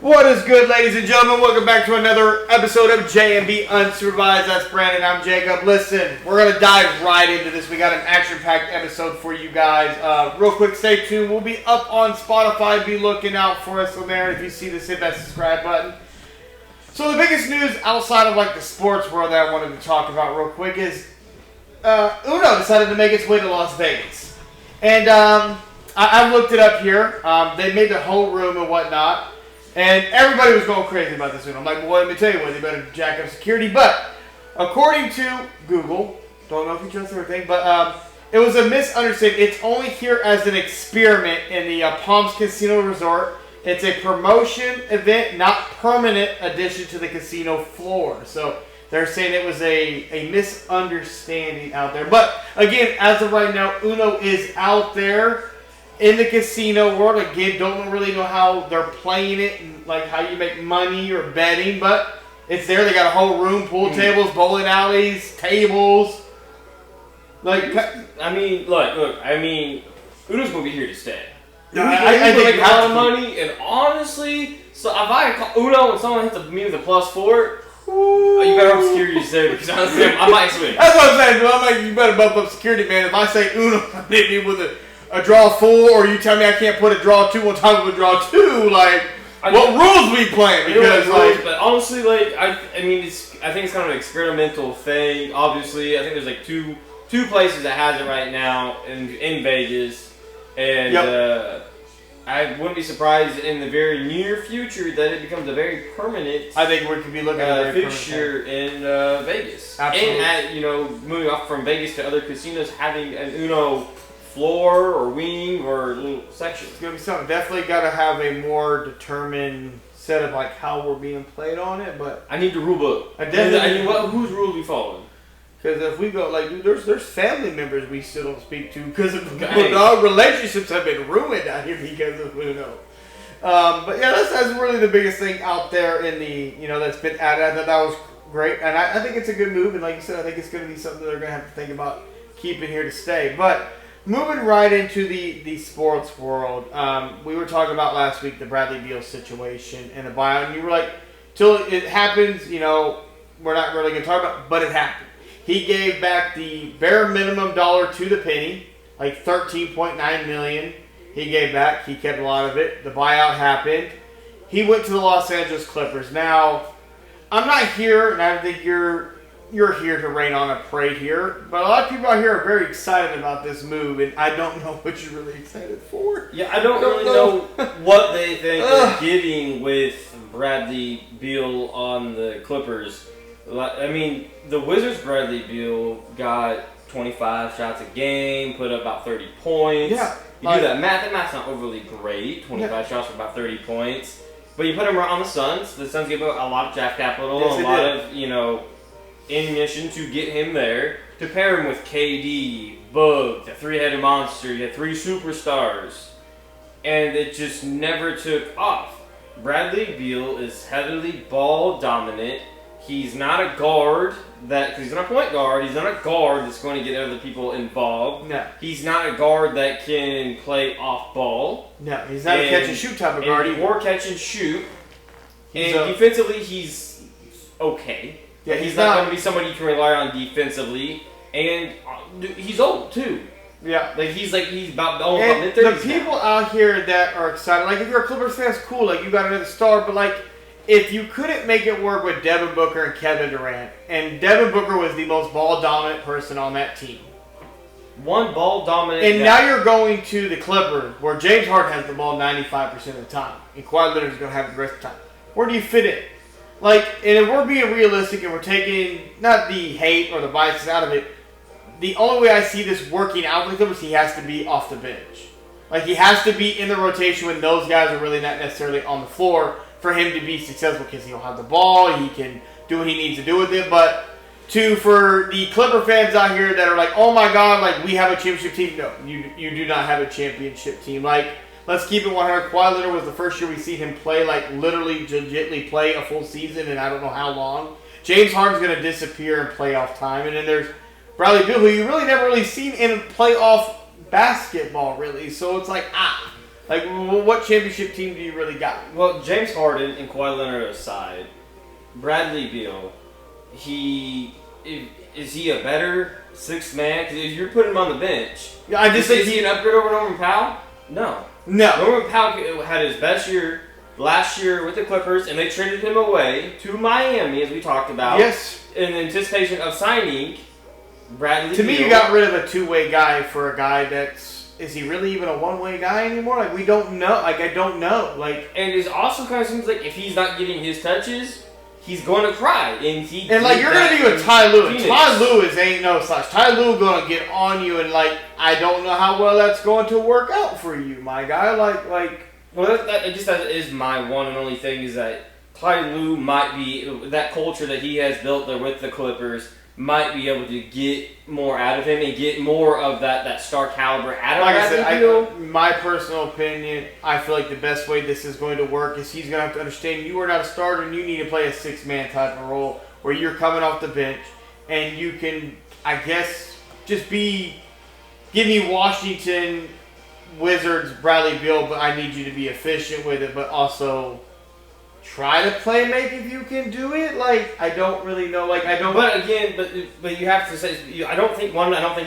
What is good, ladies and gentlemen? Welcome back to another episode of JMB Unsupervised. That's Brandon. I'm Jacob. Listen, we're going to dive right into this. We got an action-packed episode for you guys. Real quick, stay tuned. We'll be up on Spotify. Be looking out for us on there. If you see this, hit that subscribe button. So the biggest news outside of the sports world that I wanted to talk about real quick is Uno decided to make its way to Las Vegas. And I looked it up here. They made the whole room and whatnot. And everybody was going crazy about this Uno. I'm like, well, let me tell you what, they better jack up security. But according to Google, don't know if you trust everything, but it was a misunderstanding. It's only here as an experiment in the Palms Casino Resort. It's a promotion event, not permanent addition to the casino floor. So they're saying it was a misunderstanding out there. But again, as of right now, Uno is out there in the casino world. Again, don't really know how they're playing it and how you make money or betting, but it's there. They got a whole room, pool tables, bowling alleys, tables. Look. Uno's gonna be here to stay. I think make a lot of money, and honestly, so if I call Uno and someone hits me with a +4, you better hope security is there because honestly, I might swing. That's what I'm saying. I'm like, you better bump up security, man. If I say Uno hit me with a draw 4, or you tell me I can't put a draw 2 on top of a draw 2, what rules we playing? Because but honestly, I think it's kind of an experimental thing. Obviously, I think there's two places that has it right now in Vegas, and I wouldn't be surprised in the very near future that it becomes a very permanent. I think we could be looking at a fixture in Vegas. Absolutely. And moving off from Vegas to other casinos, having an Uno floor or wing or little section. It's going to be something. Definitely got to have a more determined set of how we're being played on it. But I need the rule book. Whose rules we following? Because if we go there's family members we still don't speak to because of our relationships have been ruined out here because of Uno. But yeah, that's really the biggest thing out there in the that's been added. I thought that was great, and I think it's a good move. And like you said, I think it's going to be something they're going to have to think about keeping here to stay. But moving right into the sports world, we were talking about last week the Bradley Beal situation and the buyout, and you were like, till it happens, we're not really going to talk about it, but it happened. He gave back the bare minimum dollar to the penny, $13.9 million he gave back. He kept a lot of it. The buyout happened. He went to the Los Angeles Clippers. Now, I'm not here, and I don't think you're here to rain on a parade here, but a lot of people out here are very excited about this move, and I don't know what you're really excited for. Yeah, I don't really know what they think they're getting with Bradley Beal on the Clippers. The Wizards' Bradley Beal got 25 shots a game, put up about 30 points. Yeah. You do that math, math's not overly great, 25 shots for about 30 points. But you put him right on the Suns. The Suns gave out a lot of draft capital, a lot of, ammunition to get him there, to pair him with KD, Boog, the three-headed monster. You had 3 superstars, and it just never took off. Bradley Beal is heavily ball dominant. He's not a guard because he's not a point guard. He's not a guard that's going to get other people involved. No. He's not a guard that can play off ball. No, he's not a catch and shoot type of guard. Or catch and shoot. Defensively, he's okay. Yeah, he's not going to be somebody you can rely on defensively, and he's old too. Yeah, he's about mid-30s. The people out here that are excited, if you're a Clippers fan, it's cool. You got another star, but if you couldn't make it work with Devin Booker and Kevin Durant, and Devin Booker was the most ball dominant person on that team, one ball dominant, and now you're going to the Clippers where James Harden has the ball 95% of the time, and Kawhi Leonard is going to have it the rest of the time. Where do you fit in? And if we're being realistic and we're taking not the hate or the biases out of it, the only way I see this working out for the Clippers, he has to be off the bench. He has to be in the rotation when those guys are really not necessarily on the floor for him to be successful because he'll have the ball, he can do what he needs to do with it. But for the Clipper fans out here that are oh my God, we have a championship team. No, you do not have a championship team. Let's keep it 100. Kawhi Leonard was the first year we see him play, literally, legitimately play a full season, and I don't know how long. James Harden's going to disappear in playoff time. And then there's Bradley Beal, who you really never really seen in playoff basketball, really. So it's Like, what championship team do you really got? Well, James Harden and Kawhi Leonard aside, Bradley Beal, is he a better sixth man? Because if you're putting him on the bench, I just think is he an upgrade over Norman Powell? No. Norman Powell had his best year last year with the Clippers, and they traded him away to Miami, as we talked about. Yes. In anticipation of signing Bradley Beal. To me, you got rid of a two-way guy for a guy that's... Is he really even a one-way guy anymore? Like, we don't know. Like, I don't know. Like, and it also kind of seems like if he's not getting his touches, he's going to cry. And like, you're going to be with Ty Lue. And Ty Lue ain't no slouch. Ty Lue going to get on you, and, like, I don't know how well that's going to work out for you, my guy. Well, I guess that is my one and only thing is that Ty Lue might be, that culture that he has built there with the Clippers, might be able to get more out of him and get more of that star caliber out of Bradley Beal. My personal opinion, I feel like the best way this is going to work is he's going to have to understand you are not a starter and you need to play a six-man type of role where you're coming off the bench and you can, I guess, just give me Washington Wizards, Bradley Beal, but I need you to be efficient with it, but also try to play make if you can do it. Like, I don't really know. Like, I don't. But again, but you have to say, I don't think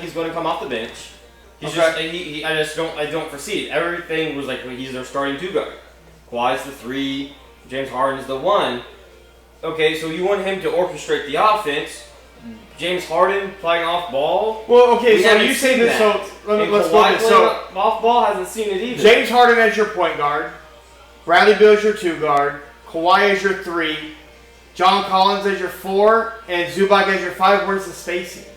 he's going to come off the bench. He's okay. I don't foresee it. Everything was like he's their starting two guard. Kawhi's the 3, James Harden's the 1. Okay, so you want him to orchestrate the offense. James Harden playing off ball. Well, okay, so you say this. So let's go this. So off ball hasn't seen it either. James Harden as your point guard, Bradley Beal as your 2 guard, Kawhi as your 3, John Collins as your 4, and Zubac as your 5. Where's the spacing?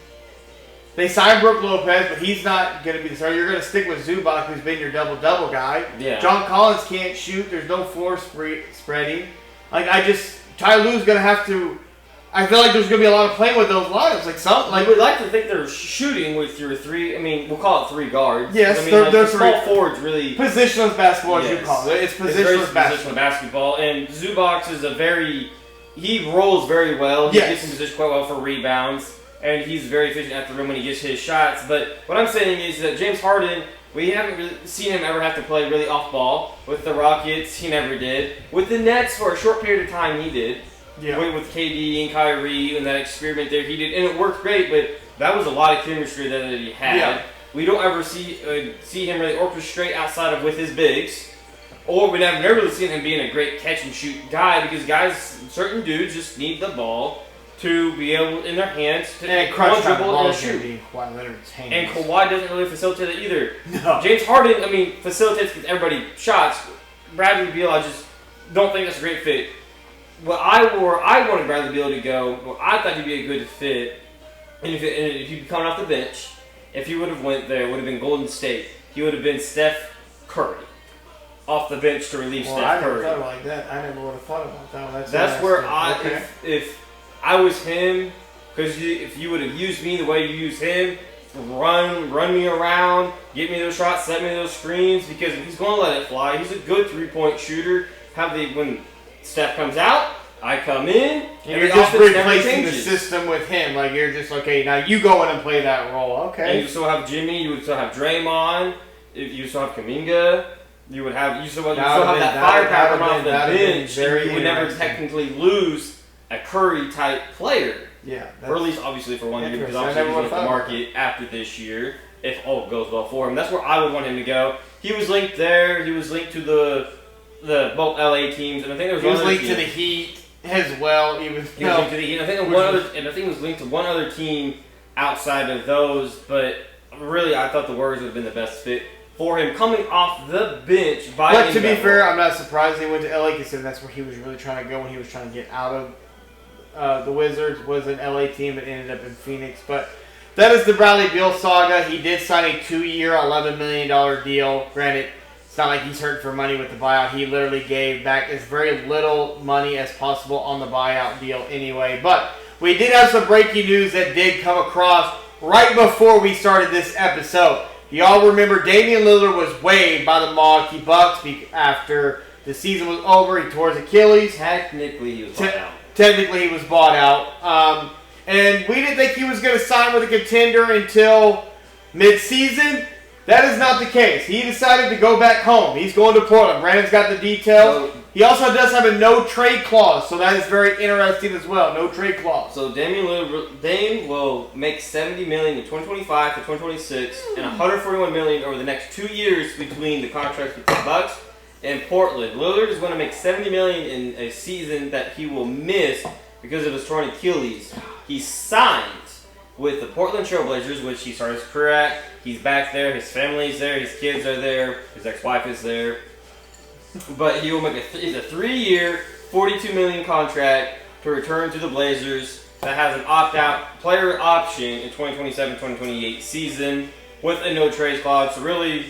They signed Brook Lopez, but he's not going to be the starter. You're going to stick with Zubac, who's been your double-double guy. Yeah. John Collins can't shoot. There's no floor spreading. Like, Ty Lue's going to have to... I feel like there's going to be a lot of playing with those lineups. I would like to think they're shooting with your 3. I mean, we'll call it 3 guards. Yes, I mean, they're small forwards really. Positionless basketball, as you call it. It's positionless basketball. And Zubac is he rolls very well. He gets in position quite well for rebounds. And he's very efficient at the rim when he gets his shots. But what I'm saying is that James Harden, we haven't really seen him ever have to play really off ball. With the Rockets, he never did. With the Nets, for a short period of time, he did. Yeah. With KD and Kyrie and that experiment there, he did, and it worked great. But that was a lot of chemistry that he had. Yeah. We don't ever see him really orchestrate outside of with his bigs, or we have never really seen him being a great catch and shoot guy because certain dudes just need the ball to be able in their hands to dribble and shoot. And Kawhi doesn't really facilitate it either. No. James Harden, facilitates with everybody shots. Bradley Beal, I just don't think that's a great fit. I wanted Bradley Beal to go. I thought he'd be a good fit. And if he'd be coming off the bench, if he would have went there, it would have been Golden State. He would have been Steph Curry off the bench to relieve Steph Curry. I never thought like that. I never would have thought about that. That's where if I was him, because if you would have used me the way you use him, run me around, get me those shots, set me those screens, because if he's going to let it fly, he's a good 3-point shooter. When Steph comes out, I come in, and you're just replacing the system with him. Like, you're just, okay, now you go in and play that role. Okay. And you still have Jimmy, you would still have Draymond, you still have Kuminga, you still have that firepower off the bench, and you would never technically lose a Curry-type player. Yeah. Or at least, obviously, for 1 year, because obviously he's with the market after this year, if all goes well for him. That's where I would want him to go. He was linked there. He was linked to the both LA teams, and I think there was one other team. He was linked to the Heat as well. He was linked to the Heat. I think he was linked to one other team outside of those, but really, I thought the Warriors would have been the best fit for him coming off the bench. But to be fair, I'm not surprised he went to LA, considering that's where he was really trying to go when he was trying to get out of the Wizards. Was an LA team and ended up in Phoenix. But that is the Bradley Beal saga. He did sign a 2-year, $11 million deal. Granted, it's not like he's hurting for money with the buyout. He literally gave back as very little money as possible on the buyout deal anyway. But we did have some breaking news that did come across right before we started this episode. Y'all remember Damian Lillard was waived by the Milwaukee Bucks after the season was over. He tore his Achilles. Technically, he was bought out. Technically, he was bought out. And we didn't think he was going to sign with a contender until mid-season. That is not the case. He decided to go back home. He's going to Portland. Brandon's got the details. He also does have a no-trade clause, so that is very interesting as well. No-trade clause. So Dame will make $70 million in 2025 to 2026 and $141 million over the next 2 years between the contracts with the Bucks and Portland. Lillard is going to make $70 million in a season that he will miss because of his torn Achilles. He signed with the Portland Trail Blazers, which he started his career at. He's back there. His family's there. His kids are there. His ex-wife is there. But he will make it's a 3-year, $42 million contract to return to the Blazers that has an opt-out player option in 2027-2028 season with a no-trade clause. So really,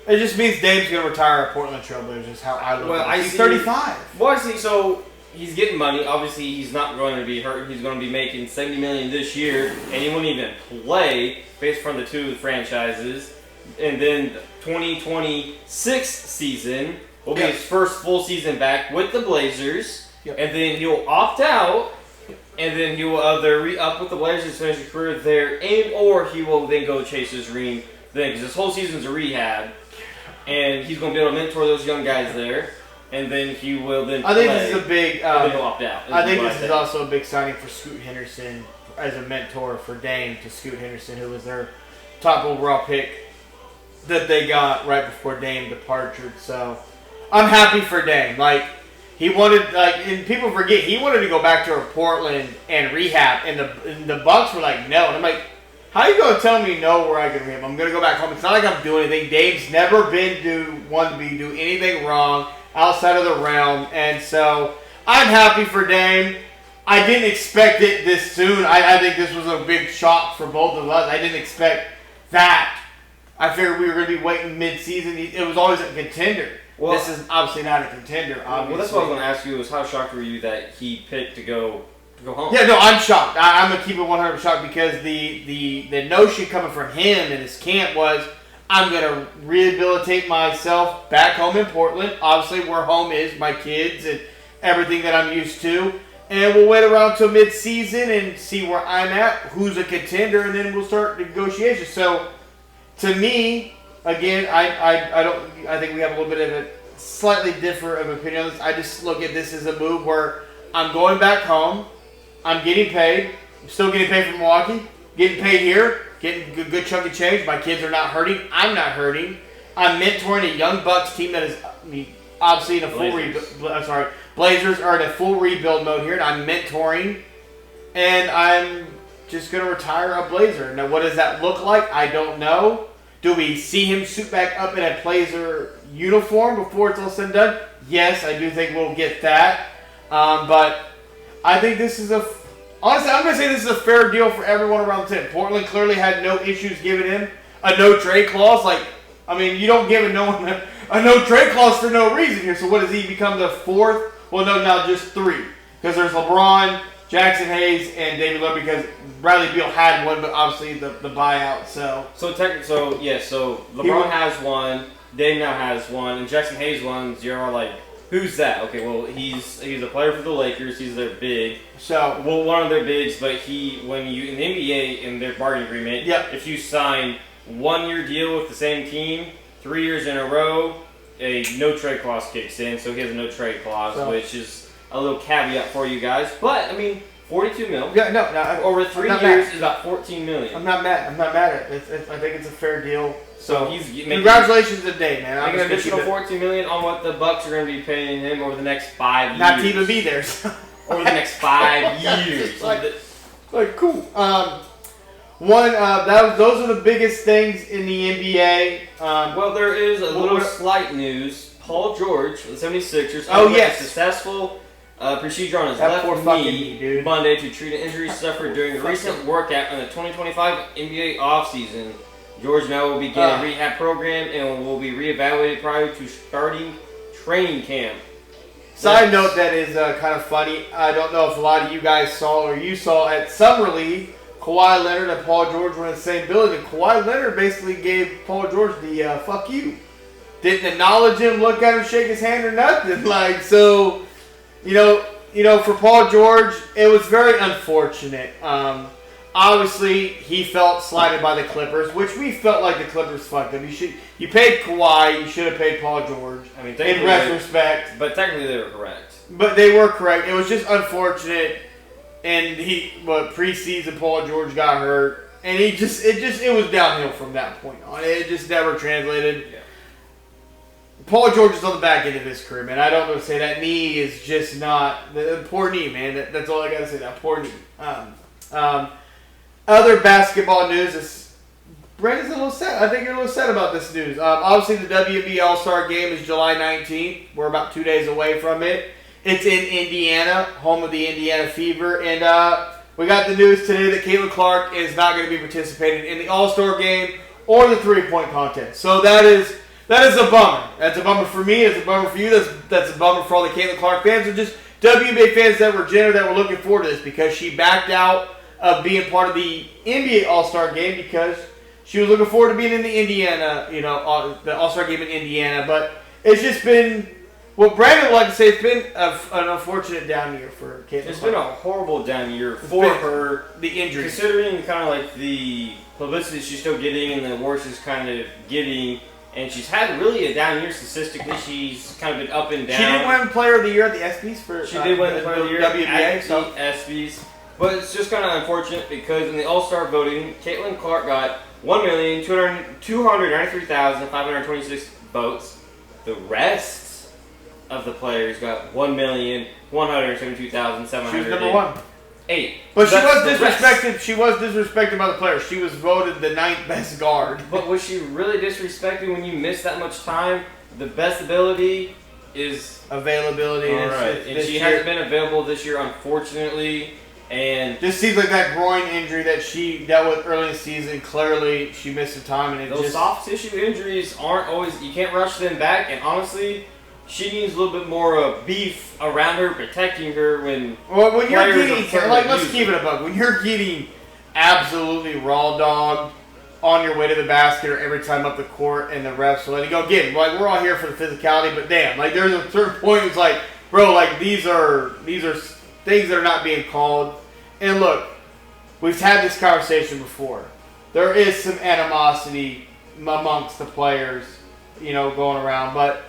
it just means Dame's going to retire at Portland Trail Blazers. Is how I look at it. He's 35. Well, I see. So he's getting money. Obviously, he's not going to be hurt. He's going to be making $70 million this year, and he won't even play based from the two franchises. And then the 2026 season will be his first full season back with the Blazers, and then he'll opt out, and then he will either re-up with the Blazers, finish his career there, or he will then go chase his ring then, because this whole season's a rehab, and he's going to be able to mentor those young guys there, and then he will then I think this is a big... then he'll opt out. I think this is also a big signing for Scoot Henderson as a mentor for Dame to Scoot Henderson, who was their top overall pick that they got right before Dame departed, so... I'm happy for Dame. Like, he wanted, and people forget, he wanted to go back to Portland and rehab, and the Bucks were like, no. And I'm like, how you going to tell me no where I can rehab? I'm going to go back home. It's not like I'm doing anything. Dame's never been do anything wrong outside of the realm, and so I'm happy for Dame. I didn't expect it this soon. I think this was a big shock for both of us. I didn't expect that. I figured we were going to be waiting mid-season. It was always a contender. Well, this is obviously not a contender, obviously. Well, that's what I was going to ask you, is how shocked were you that he picked to go home? Yeah, no, I'm shocked. I'm going to keep it 100% shocked because the notion coming from him in his camp was, I'm going to rehabilitate myself back home in Portland, obviously where home is, my kids and everything that I'm used to, and we'll wait around until mid-season and see where I'm at, who's a contender, and then we'll start negotiations. So, to me... Again, I think we have a little bit of a slightly different of opinion on this. I just look at this as a move where I'm going back home, I'm getting paid, I'm still getting paid from Milwaukee, getting paid here, getting a good chunk of change. My kids are not hurting, I'm not hurting. I'm mentoring a young Bucks team that is obviously in a full rebuild. Blazers are in a full rebuild mode here, and I'm mentoring, and I'm just going to retire a Blazer. Now, what does that look like? I don't know. Do we see him suit back up in a Blazer uniform before it's all said and done? Yes, I do think we'll get that. But I think this is honestly, I'm going to say this is a fair deal for everyone around the team. Portland clearly had no issues giving him a no-trade clause. You don't give a no-trade clause for no reason here. So what does he become, the fourth? Well, no, now just three. Because there's LeBron, Jackson Hayes, and David Lillard, because Bradley Beal had one, but obviously the buyout. So LeBron has one, Dame now has one, and Jackson Hayes one. You're like, who's that? Okay, well he's a player for the Lakers. He's their big. So one of their bigs, but when you in the NBA in their bargaining agreement, if you sign 1-year deal with the same team 3 years in a row, a no trade clause kicks in. So he has a no trade clause, which is a little caveat for you guys. But I mean, $42 million. Yeah, no, over 3 years is about $14 million. I'm not mad at it. I think it's a fair deal. So he's making, congratulations to Dave, man. Making an additional $14 million on what the Bucks are going to be paying him over the next 5 years. Not to even be there. Over the next 5 years. Cool. Those are the biggest things in the NBA. Well, there is a little slight news. Paul George for the 76ers. Successful procedure on his left knee Monday to treat an injury suffered during a recent workout in the 2025 NBA offseason. George now will begin a rehab program and will be reevaluated prior to starting training camp. Side note that is kind of funny. I don't know if a lot of you guys saw or you saw at Summer League, Kawhi Leonard and Paul George were in the same building. And Kawhi Leonard basically gave Paul George the fuck you. Didn't acknowledge him, look at him, shake his hand or nothing. For Paul George, it was very unfortunate. obviously, he felt slighted by the Clippers, which we felt like the Clippers fucked him. You paid Kawhi, you should have paid Paul George. I mean, in retrospect. But technically they were correct. But they were correct. It was just unfortunate. And preseason Paul George got hurt. And it was downhill from that point on. It just never translated. Yeah. Paul George is on the back end of his career, man. I don't know what to say. That knee is just not... The poor knee, man. That's all I got to say. That poor knee. Other basketball news is... Brandon's a little sad. I think you're a little sad about this news. Obviously, the WNBA All-Star Game is July 19th. We're about 2 days away from it. It's in Indiana, home of the Indiana Fever. And we got the news today that Caitlin Clark is not going to be participating in the All-Star Game or the three-point contest. So that is a bummer. That's a bummer for me. It's a bummer for you. That's a bummer for all the Caitlin Clark fans or just WNBA fans that were looking forward to this because she backed out of being part of the NBA All-Star Game because she was looking forward to being in the Indiana, the All-Star Game in Indiana. But it's just been, what Brandon would like to say, it's been an unfortunate down year for Caitlin Clark. It's been a horrible down year for her. The injuries. Considering kind of like the publicity she's still getting and the awards she's kind of getting. And she's had really a down year statistically. She's kind of been up and down. She did win Player of the Year at the ESPYs She did win the Player of the Year WNBA, at the ESPYs. But it's just kind of unfortunate because in the All-Star voting, Caitlin Clark got 1,293,526 votes. The rest of the players got 1,172,708. She was number one. But she was disrespected by the players. She was voted the 9th best guard. But was she really disrespected when you miss that much time? The best ability is availability. All right. And she hasn't been available this year, unfortunately. And just seems like that groin injury that she dealt with early in the season. Clearly, she missed some time, and those soft tissue injuries aren't always. You can't rush them back. And honestly, she needs a little bit more beef around her, protecting her when you're getting, let's keep it a buck. When you're getting absolutely raw dogged on your way to the basket or every time up the court and the refs will let you go. Again, like, we're all here for the physicality, but damn, like, there's a certain point it's like, bro, like, these are things that are not being called. And look, we've had this conversation before. There is some animosity amongst the players, going around, but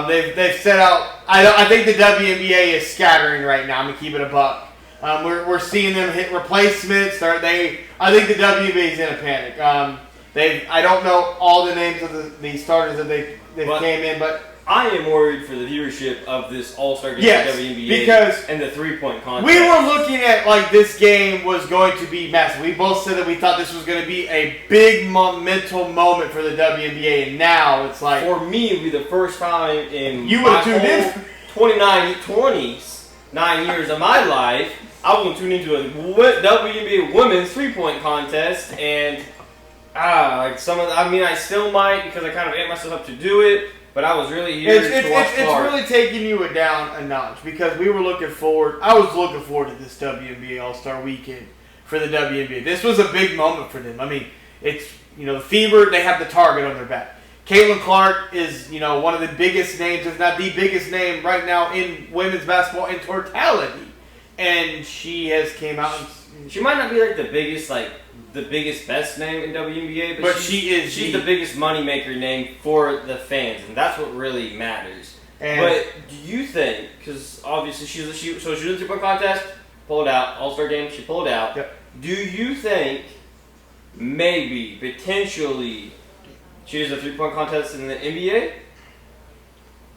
they've set out. I think the WNBA is scattering right now. I'm gonna keep it a buck. We're seeing them hit replacements. I think the WNBA is in a panic. I don't know all the names of the starters that they came in, but I am worried for the viewership of this All-Star game yes, for WNBA because and the three-point contest. We were looking at this game was going to be massive. We both said that we thought this was going to be a big mental moment for the WNBA, and now it's like, for me, it would be the first time in you would have tuned in 29 years of my life. I will tune into a WNBA women's three-point contest, and I still might because I kind of amped myself up to do it. But I was really here to watch Clark. It's really taking you down a notch because we were looking forward. I was looking forward to this WNBA All-Star Weekend for the WNBA. This was a big moment for them. I mean, it's the Fever. They have the target on their back. Caitlin Clark is one of the biggest names, if not the biggest name right now in women's basketball in totality. And she has came out. She might not be the biggest best name in WNBA, but she's the biggest moneymaker name for the fans, and that's what really matters. But do you think, because obviously she was in the three-point contest, pulled out, All-Star game, she pulled out. Yep. Do you think maybe, potentially, she does a three-point contest in the NBA?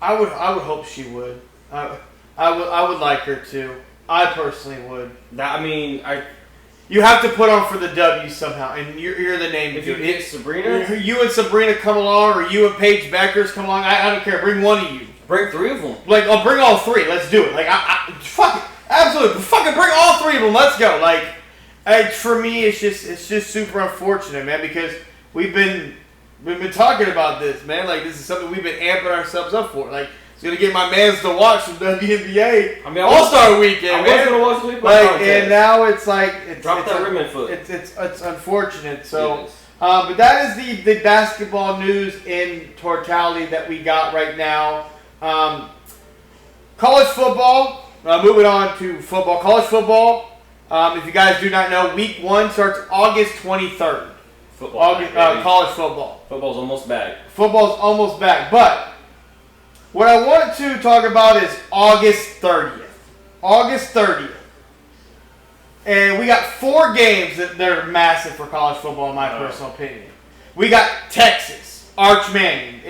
I would hope she would. I would like her to. I personally would. You have to put on for the W somehow, and you're the name. If you get Sabrina? You and Sabrina come along, or you and Paige Beckers come along. I don't care. Bring one of you. Bring three of them. I'll bring all three. Let's do it. Fuck it. Absolutely. Fucking bring all three of them. Let's go. For me, it's just super unfortunate, man, because we've been talking about this, man. This is something we've been amping ourselves up for. It's gonna get my mans to watch some WNBA All-Star Weekend. I was gonna watch the and now it's drop that ribbon foot. It's unfortunate. So, but that is the basketball news in totality that we got right now. College football. Moving on to football. College football. If you guys do not know, Week 1 starts August 23rd. College football. Football's almost back. Football's almost back. But what I want to talk about is August 30th. August 30th. And we got 4 games that are massive for college football, in my personal opinion. We got Texas, Arch Manning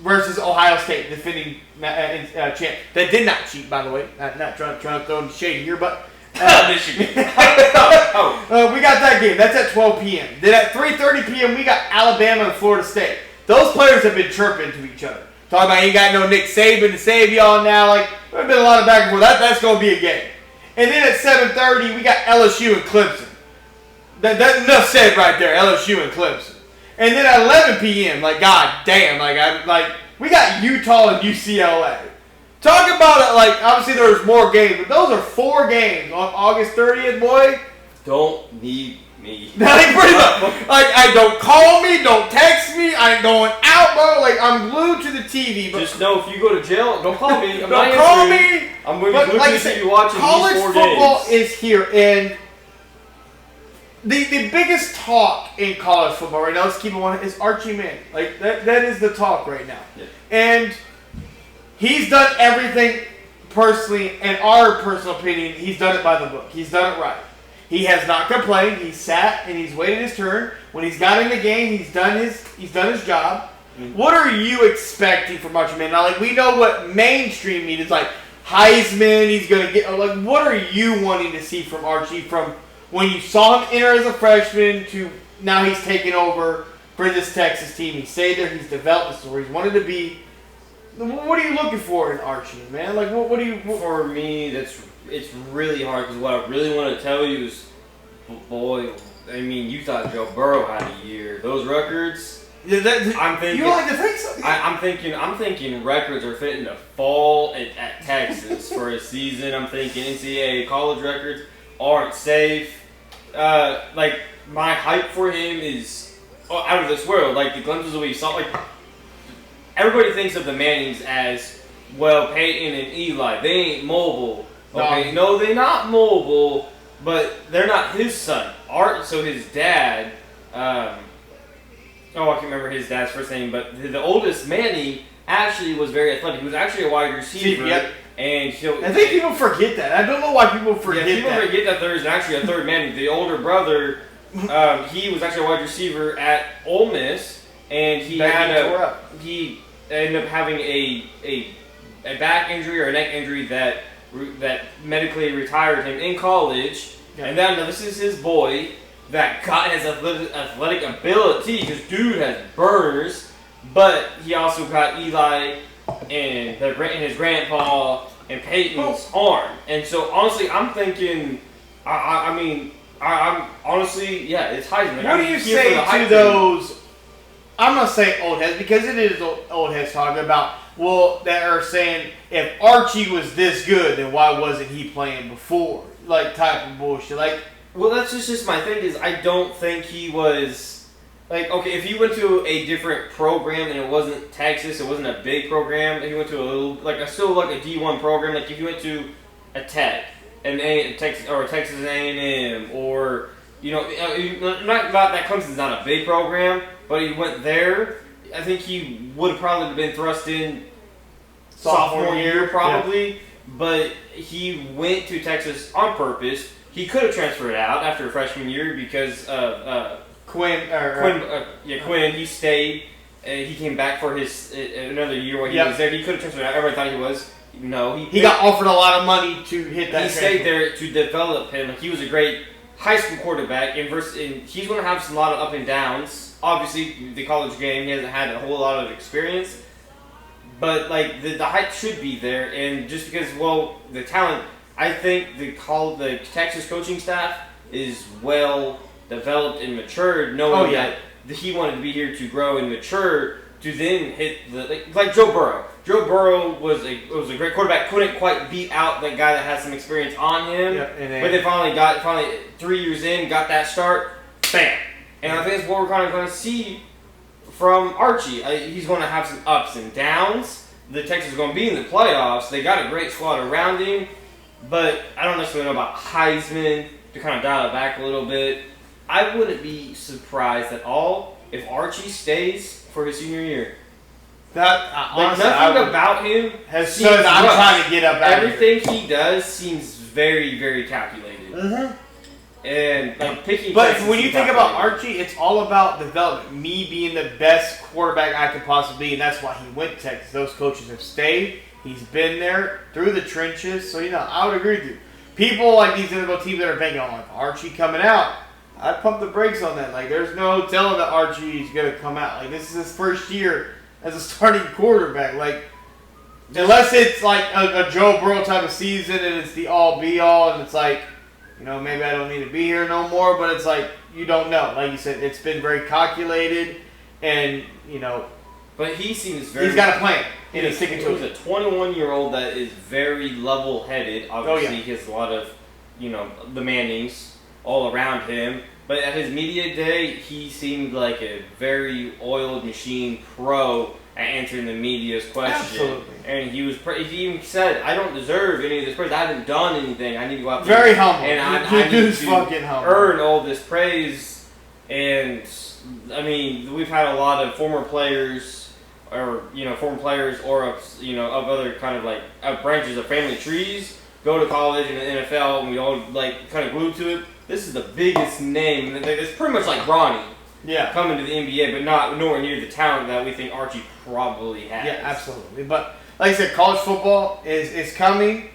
versus Ohio State, defending champ. That did not cheat, by the way. Not trying to throw any shade here, but Michigan. we got that game. That's at 12 p.m. Then at 3:30 p.m. we got Alabama and Florida State. Those players have been chirping to each other. Talking about ain't got no Nick Saban to save y'all now. Like, there's been a lot of back and forth. That's going to be a game. And then at 7:30 we got LSU and Clemson. That's enough said right there. LSU and Clemson. And then at 11 p.m. like, god damn, we got Utah and UCLA. Talk about it, like, obviously there's more games, but those are 4 games on August 30th, boy. Don't need me. Like, pretty much. Like, don't call me, don't text me, I ain't going out, bro. Like, I'm glued to the TV. But just know if you go to jail, don't call me. Don't call me. I'm going to be glued to the TV watching college these 4 football games. is here, and the biggest talk in college football right now, let's keep it one, is Archie Manning. Like, that is the talk right now. Yeah. And he's done everything personally, in our personal opinion, he's done it by the book. He's done it right. He has not complained. He's sat and he's waited his turn. When he's got in the game, he's done his job. Mm-hmm. What are you expecting from Archie Manning? Now, like, we know what mainstream means, like Heisman, he's gonna get. Like, what are you wanting to see from Archie from when you saw him enter as a freshman to now he's taken over for this Texas team? He stayed there. He's developed the story. He's wanted to be. What are you looking for in Archie, man? Like, what do you? For me, it's really hard because what I really want to tell you is, boy, I mean, you thought Joe Burrow had a year. Those records. Yeah, I'm thinking. You like to think so? I'm thinking records are fitting to fall at Texas for a season. I'm thinking NCAA college records aren't safe. Like, my hype for him is out of this world. Like, the glimpses that we saw, like, everybody thinks of the Mannings as, well, Peyton and Eli. They ain't mobile. Okay, no, they're not mobile, but they're not his son. So his dad, I can't remember his dad's first name, but the oldest Manning actually was very athletic. He was actually a wide receiver. Yep. And I think people forget that. I don't know why people forget that. People forget that there's actually a third Manning. The older brother, he was actually a wide receiver at Ole Miss, and he ended up having a back injury or a neck injury that medically retired him in college. Yeah. And then this is his boy that got his athletic ability. Because dude has burners, but he also got Eli and his grandpa and Peyton's arm. And so honestly, I'm thinking, I'm honestly, yeah, it's Heisman. What do you say to those? I'm gonna say old heads because it is old heads talking about. Well, that are saying if Archie was this good, then why wasn't he playing before? Like, type of bullshit. Like, well, that's just my thing is I don't think he was like, okay, if he went to a different program and it wasn't Texas, it wasn't a big program, and he went to a D1 program, like if you went to a Tech and Texas or a Texas A&M or not that Clemson's not a big program, but he went there. I think he would have probably been thrust in sophomore year, probably. Yeah. But he went to Texas on purpose. He could have transferred out after freshman year because of Quinn. Quinn. He stayed. He came back for his another year while he was there. He could have transferred out. Everybody thought he was. No, he got offered a lot of money to hit that. He stayed there to develop him. Like, he was a great high school quarterback, and he's going to have a lot of up and downs. Obviously, the college game, he hasn't had a whole lot of experience. But, like, the hype should be there. And just because, well, the talent, I think the Texas coaching staff is well developed and matured, knowing that he wanted to be here to grow and mature to then hit like Joe Burrow. Joe Burrow was a great quarterback. Couldn't quite beat out the guy that had some experience on him. Yep, but they finally 3 years in, got that start, bam. And I think that's what we're kind of going to see from Archie. He's going to have some ups and downs. The Texans are going to be in the playoffs. They got a great squad around him. But I don't necessarily know about Heisman. To kind of dial it back a little bit, I wouldn't be surprised at all if Archie stays for his senior year. That honestly, nothing about him has said I'm trying to get up out of here. Everything he does seems very, very calculated. And like picking. But when you think about Archie, it's all about development. Me being the best quarterback I could possibly be, and that's why he went to Texas. Those coaches have stayed. He's been there through the trenches. So I would agree with you. People like these NFL teams that are banking on like Archie coming out, I'd pump the brakes on that. Like, there's no telling that Archie's going to come out. Like, this is his first year as a starting quarterback. Like, unless it's like a Joe Burrow type of season and it's the all-be-all and it's like, maybe I don't need to be here no more. But it's like, you don't know. Like you said, it's been very calculated and, But he seems very... He's got a plan. And he's sticking to it. He's a 21-year-old that is very level-headed. Obviously, he has a lot of, the Mannings all around him. But at his media day, he seemed like a very oiled machine pro at answering the media's question. Absolutely. And he even said, I don't deserve any of this praise. I haven't done anything. I need to go out there. Very humble. And I need to fucking humble. Earn all this praise. And, I mean, we've had a lot of former players or of other kind of like branches of family trees go to college and the NFL, and we all like kind of glued to it. This is the biggest name. It's pretty much like Bronny coming to the NBA, but nowhere near the talent that we think Archie probably has. Yeah, absolutely. But like I said, college football is coming.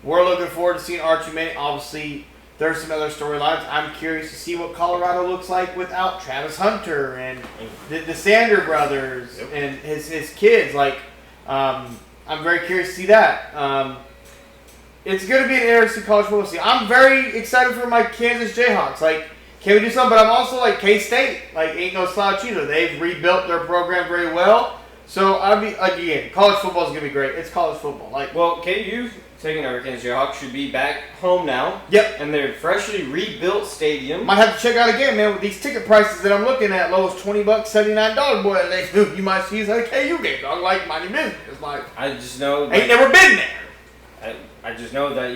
We're looking forward to seeing Archie Manning. Obviously, there's some other storylines. I'm curious to see what Colorado looks like without Travis Hunter and the Sander brothers and his kids. Like, I'm very curious to see that. It's going to be an interesting college football season. I'm very excited for my Kansas Jayhawks. Like, can we do something? But I'm also like K-State. Like, ain't no slouch either. They've rebuilt their program very well. So I'll be again. College football is going to be great. It's college football. Like, well, KU. Taking over Kansas Jayhawks should be back home now. Yep. And their freshly rebuilt stadium. Might have to check out again, man, with these ticket prices that I'm looking at. Low as $20, $79. Boy, you might see it's like a KU game, dog. Like, money business. It's like, I just know. Ain't never been there. I just know that,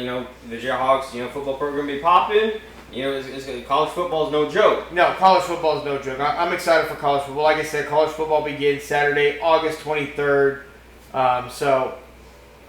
the Jayhawks, football program be popping. College football is no joke. No, college football is no joke. I'm excited for college football. Like I said, college football begins Saturday, August 23rd. So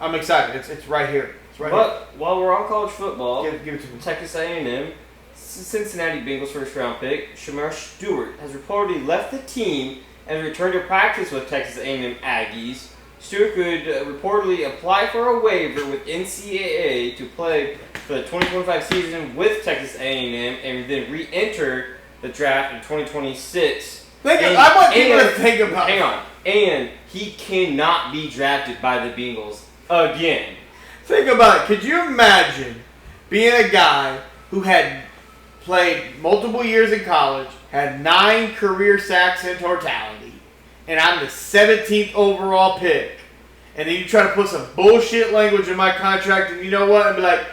I'm excited. It's right here. It's right here. While we're on college football, give it to me. Texas A&M, Cincinnati Bengals first-round pick, Shamar Stewart, has reportedly left the team and returned to practice with Texas A&M Aggies. Stewart could reportedly apply for a waiver with NCAA to play for the 2025 season with Texas A&M and then re-enter the draft in 2026. I want people to think about it. Hang on. And he cannot be drafted by the Bengals again. Think about it. Could you imagine being a guy who had played multiple years in college, had 9 career sacks in totality, and I'm the 17th overall pick, and then you try to put some bullshit language in my contract, and you know what? And be like,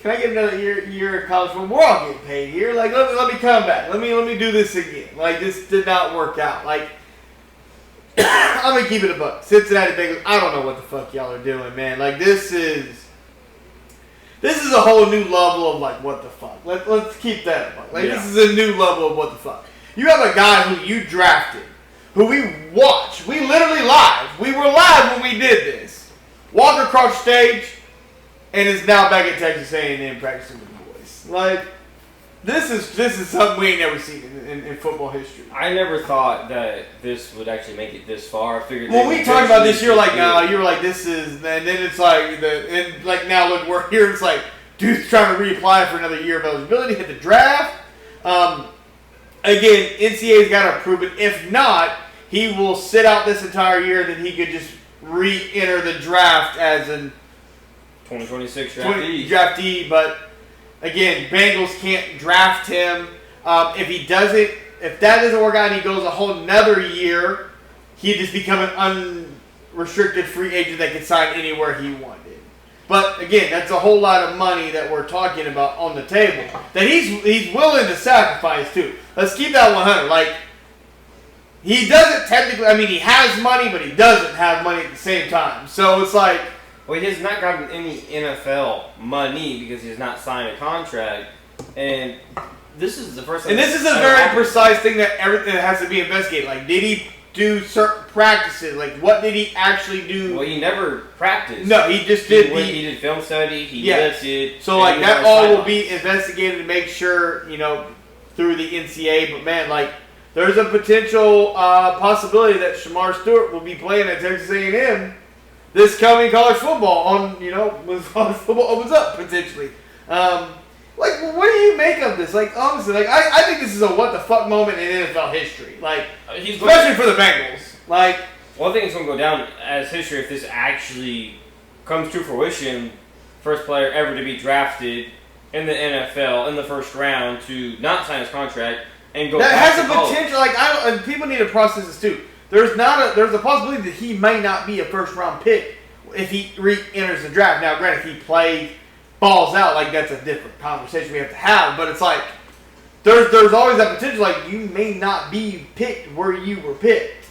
can I get another year of college football? We're all getting paid here. Like, let me come back. Let me do this again. Like, this did not work out. Like, I'm going to keep it a buck. Cincinnati Bengals, I don't know what the fuck y'all are doing, man. Like, this is a whole new level of, like, what the fuck. Let's keep that a buck. Like, This is a new level of what the fuck. You have a guy who you drafted, who we watched. We literally live. We were live when we did this. Walked across stage and is now back at Texas A&M practicing with the boys. Like, this is something we ain't never seen in football history. I never thought that this would actually make it this far. I figured. When we talked about this, you're like, no, you were like, this is, and then it's like, now look, we're here. It's like, dude's trying to reapply for another year of eligibility, hit the draft. Again, NCAA's got to approve it. If not, he will sit out this entire year. Then he could just re-enter the draft as an 2026 draftee. Draftee, but again, Bengals can't draft him. If that doesn't work out and he goes a whole nother year, he'd just become an unrestricted free agent that could sign anywhere he wanted. But again, that's a whole lot of money that we're talking about on the table that he's willing to sacrifice too. Let's keep that 100. Like, he doesn't technically, I mean, he has money, but he doesn't have money at the same time. So it's like, but he has not gotten any NFL money because he has not signed a contract. And this is the first time. And this is a very precise thing that everything has to be investigated. Like, did he do certain practices? Like, what did he actually do? Well, he never practiced. No, he just did. He did film study. He lifted. So, like, that all will be investigated to make sure, through the NCAA. But, man, like, there's a potential possibility that Shamar Stewart will be playing at Texas A&M this coming college football on, when college football opens up, potentially. Like, what do you make of this? Like, honestly, like, I think this is a what the fuck moment in NFL history. Like, especially for the Bengals. Like, well, I think it's going to go down as history if this actually comes to fruition. First player ever to be drafted in the NFL in the first round to not sign his contract and go. That has a potential. Like, and people need to process this too. There's a possibility that he may not be a first round pick if he re-enters the draft. Now, granted, if he plays balls out, like, that's a different conversation we have to have. But it's like there's always that potential. Like, you may not be picked where you were picked.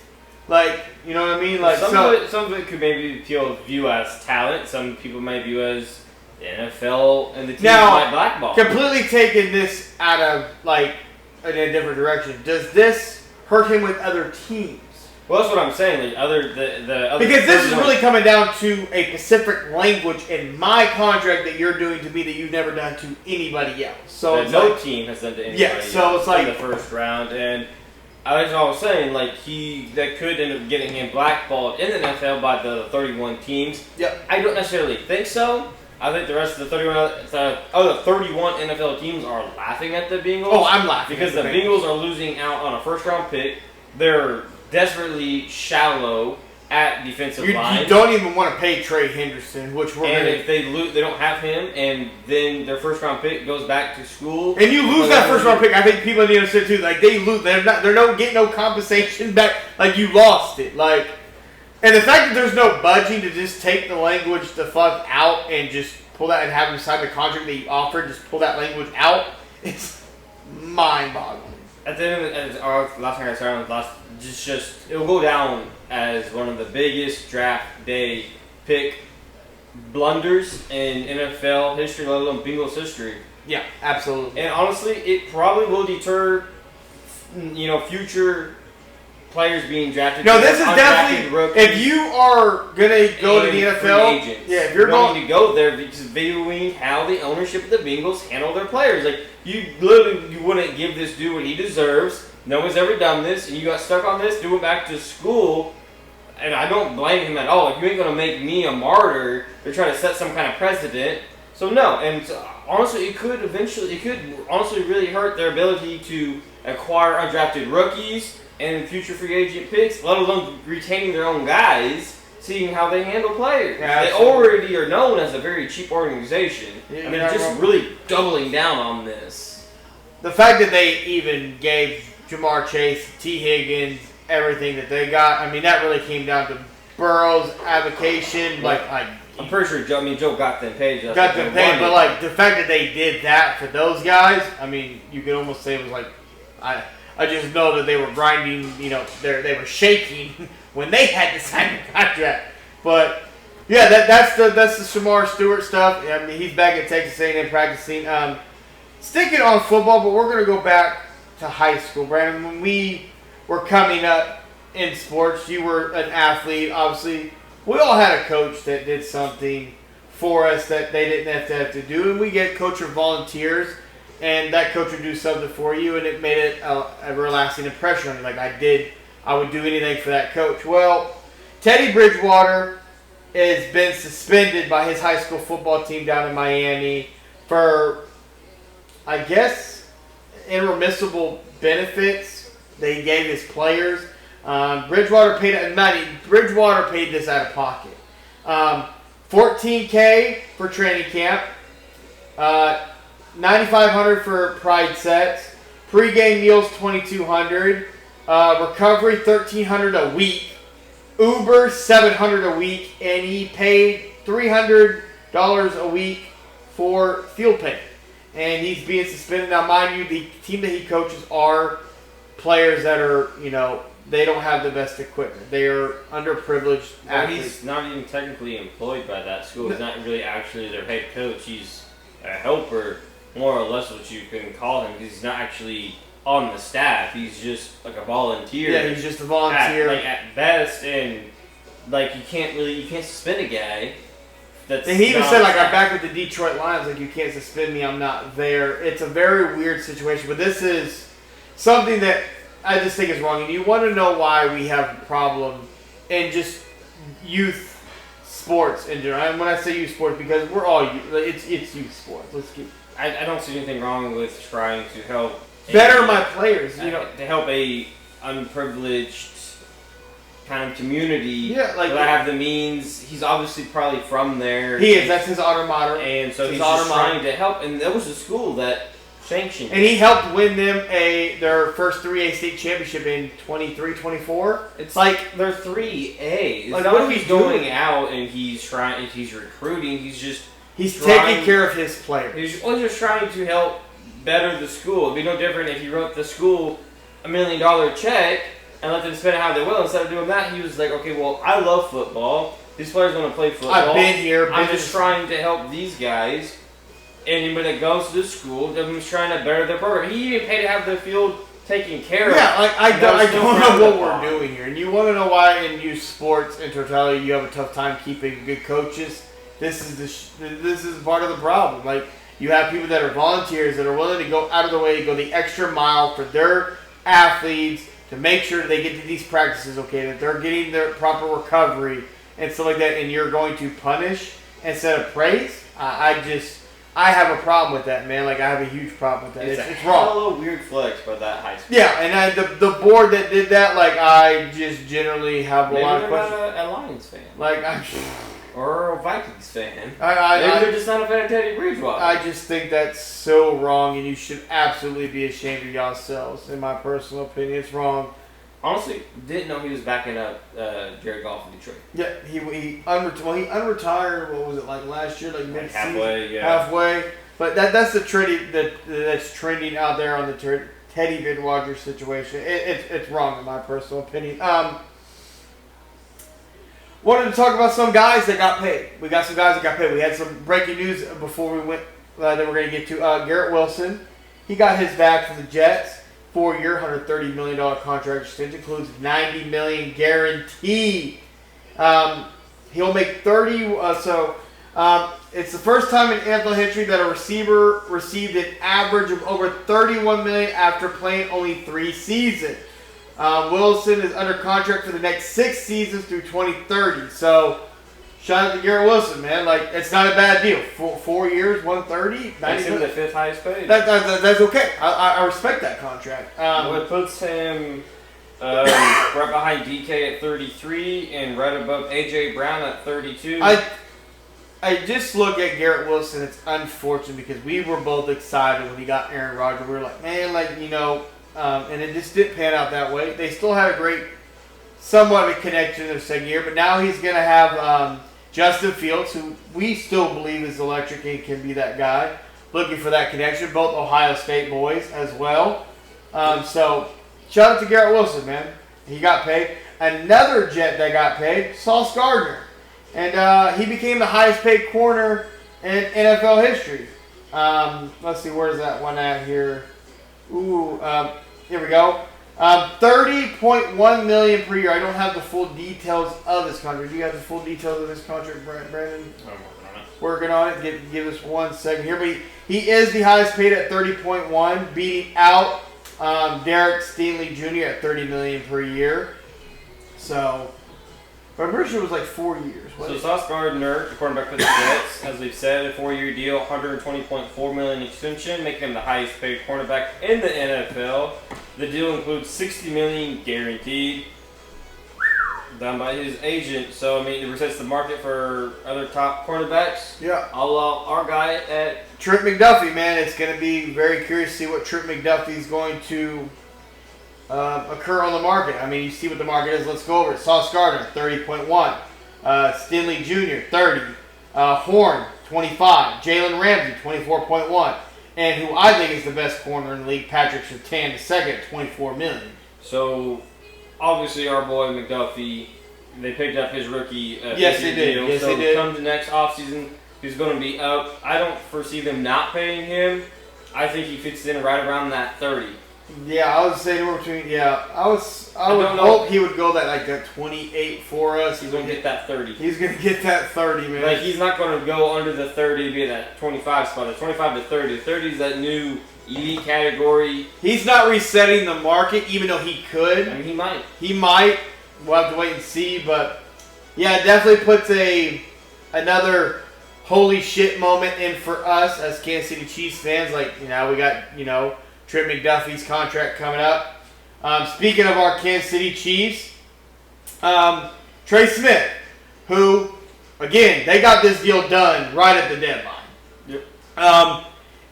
Like, you know what I mean? Like, some of it could maybe people view as talent. Some people might view as the NFL and the team might blackball. Completely taking this out of, like, in a different direction. Does this hurt him with other teams? Well, that's what I'm saying. Like, the other because this is really coming down to a specific language in my contract that you're doing to me that you've never done to anybody else. So that no team has done to anybody else like in the first round. And as I was saying, like, that could end up getting him blackballed in the NFL by the 31 teams. Yep. I don't necessarily think so. I think the rest of the 31 NFL teams are laughing at the Bengals. Oh, I'm laughing because the Bengals are losing out on a first-round pick. They're desperately shallow at defensive line. You don't even want to pay Trey Henderson, which we're and if they lose, they don't have him, and then their first-round pick goes back to school. And you lose that first-round pick. I think people need to understand too. Like, they lose, they're not getting no compensation back. Like, you lost it. Like. And the fact that there's no budging to just take the language the fuck out and just pull that and have him sign the contract that you offered, just pull that language out, it's mind-boggling. At the end of last thing I started with it will go down as one of the biggest draft day pick blunders in NFL history, let alone Bengals history. Yeah, absolutely. And honestly, it probably will deter, future players being drafted. No, this is definitely if you are gonna go to the NFL. If you're going to go there, because viewing how the ownership of the Bengals handle their players, like you wouldn't give this dude what he deserves. No one's ever done this, and you got stuck on this. Do it back to school, and I don't blame him at all. If you ain't gonna make me a martyr, they're trying to set some kind of precedent. So no, and honestly, it could honestly really hurt their ability to acquire undrafted rookies and future free agent picks, let alone retaining their own guys, seeing how they handle players. Yeah, they already are known as a very cheap organization, and they're just really doubling down on this. The fact that they even gave Jamar Chase, T. Higgins, everything that they got, I mean, that really came down to Burrow's avocation. I'm pretty sure Joe got them paid. Got them paid, but like the fact that they did that for those guys, I mean, you could almost say it was like, I just know that they were grinding, they were shaking when they had to sign the contract. But yeah, that's the Shamar Stewart stuff. I mean, he's back at Texas A&M practicing. Sticking on football, but we're gonna go back to high school, Brandon. When we were coming up in sports, you were an athlete, obviously. We all had a coach that did something for us that they didn't have to do, and we get coach or volunteers. And that coach would do something for you, and it made it a everlasting impression on you. Like, I would do anything for that coach. Well, Teddy Bridgewater has been suspended by his high school football team down in Miami for, I guess, impermissible benefits that he gave his players. Bridgewater paid this out of pocket. $14K for training camp. $9,500 for pride sets, pre-game meals $2,200, recovery $1,300 a week, Uber $700 a week, and he paid $300 a week for field pay. And he's being suspended. Now, mind you, the team that he coaches are players that are, they don't have the best equipment. They are underprivileged athletes. He's not even technically employed by that school. He's not really actually their head coach. He's a helper, more or less what you can call him. He's not actually on the staff. He's just like a volunteer. Yeah, he's just a volunteer. At best, and like you can't suspend a guy. He even said, like, I'm back with the Detroit Lions. Like, you can't suspend me. I'm not there. It's a very weird situation. But this is something that I just think is wrong. And you want to know why we have a problem in just youth sports in general. And when I say youth sports, because we're all youth. It's youth sports. I don't see anything wrong with trying to help better my players. To help a unprivileged kind of community. Yeah, like that have the means. He's obviously probably from there. He is. That's his alma mater. And so he's just trying to help. And that was a school that sanctioned. And he helped win them their first 3A state championship in 23-24. It's like they're 3A. It's like, not what like are he's we doing? going out and he's recruiting. He's taking care of his players. He's just trying to help better the school. It'd be no different if he wrote the school $1 million check and let them spend it how they will. Instead of doing that, he was like, okay, well, I love football. These players want to play football. I've been here. I'm just trying to help these guys. Anybody that goes to this school, I'm just trying to better their program. He even paid to have the field taken care of. Yeah, like I don't know what we're doing here. And you want to know why in youth sports in totality you have a tough time keeping good coaches? This is part of the problem. Like, you have people that are volunteers that are willing to go out of the way, go the extra mile for their athletes to make sure they get to these practices, okay, that they're getting their proper recovery and stuff like that, and you're going to punish instead of praise. I have a problem with that, man. Like, I have a huge problem with that. It's wrong. It's a little weird flex by that high school. Yeah, and the board that did that, like, I just generally have a lot of questions. Maybe they're not a Lions fan. Like, or a Vikings fan. Maybe they're just not a fan of Teddy Bridgewater. I just think that's so wrong, and you should absolutely be ashamed of yourselves. In my personal opinion, it's wrong. Honestly, didn't know he was backing up Jared Goff in Detroit. Yeah, he unretired. What was it, like last year, like mid-season? Halfway. But that's the that's trending out there on the Teddy Bridgewater situation. It's wrong in my personal opinion. Wanted to talk about some guys that got paid. We got some guys that got paid. We had some breaking news before we went that we're going to get to. Garrett Wilson, he got his back from the Jets. 4-year, $130 million contract extension, includes $90 million guaranteed. He'll make 30. It's the first time in NFL history that a receiver received an average of over $31 million after playing only 3 seasons. Wilson is under contract for the next 6 seasons through 2030. So, shout out to Garrett Wilson, man. Like, it's not a bad deal. 4 years, 130. Makes him the 5th highest paid. That's okay. I respect that contract. It puts him right behind DK at 33 and right above AJ Brown at 32. I just look at Garrett Wilson. It's unfortunate because we were both excited when he got Aaron Rodgers. We were like, man, and it just didn't pan out that way. They still had a great, somewhat of a connection in their second year, but now he's going to have Justin Fields, who we still believe is electric and can be that guy, looking for that connection. Both Ohio State boys as well. So, shout out to Garrett Wilson, man. He got paid. Another Jet that got paid, Sauce Gardner. And he became the highest paid corner in NFL history. Let's see, where's that one at here? Here we go. $30.1 million per year. I don't have the full details of his contract. Do you have the full details of his contract, Brandon? I'm working on it. Give us 1 second here. But he is the highest paid at $30.1, beating out Derek Stingley Jr. at $30 million per year. So, but I'm pretty sure it was like 4 years. So Sauce Gardner, the quarterback for the Jets, as we've said, a 4-year deal, $120.4 million extension, making him the highest paid cornerback in the NFL. The deal includes $60 million guaranteed, done by his agent. So I mean, it resets the market for other top cornerbacks. Yeah. Our guy at Trent McDuffie, man, it's going to be very curious to see what Trent McDuffie is going to occur on the market. I mean, you see what the market is. Let's go over it. Sauce Gardner, 30.1. Stingley Jr., 30. Horn, 25. Jalen Ramsey, 24.1. And who I think is the best corner in the league, Patrick Surtain II, $24 million. So, obviously our boy McDuffie, they picked up his rookie yes, they did. deal. Yes, so they did. come the next offseason, he's going to be up. I don't foresee them not paying him. I think he fits in right around that 30. Yeah, I was saying between. Yeah, I would hope he would go that 28 for us. He's going to get that 30. He's going to get that 30, man. Like, he's not going to go under the 30 to be in that 25 spot. The 25 to 30. The 30 is that new elite category. He's not resetting the market, even though he could. I mean, he might. He might. We'll have to wait and see, but yeah, it definitely puts another holy shit moment in for us as Kansas City Chiefs fans. Like, we got, Trent McDuffie's contract coming up. Speaking of our Kansas City Chiefs, Trey Smith, who, again, they got this deal done right at the deadline. Yep.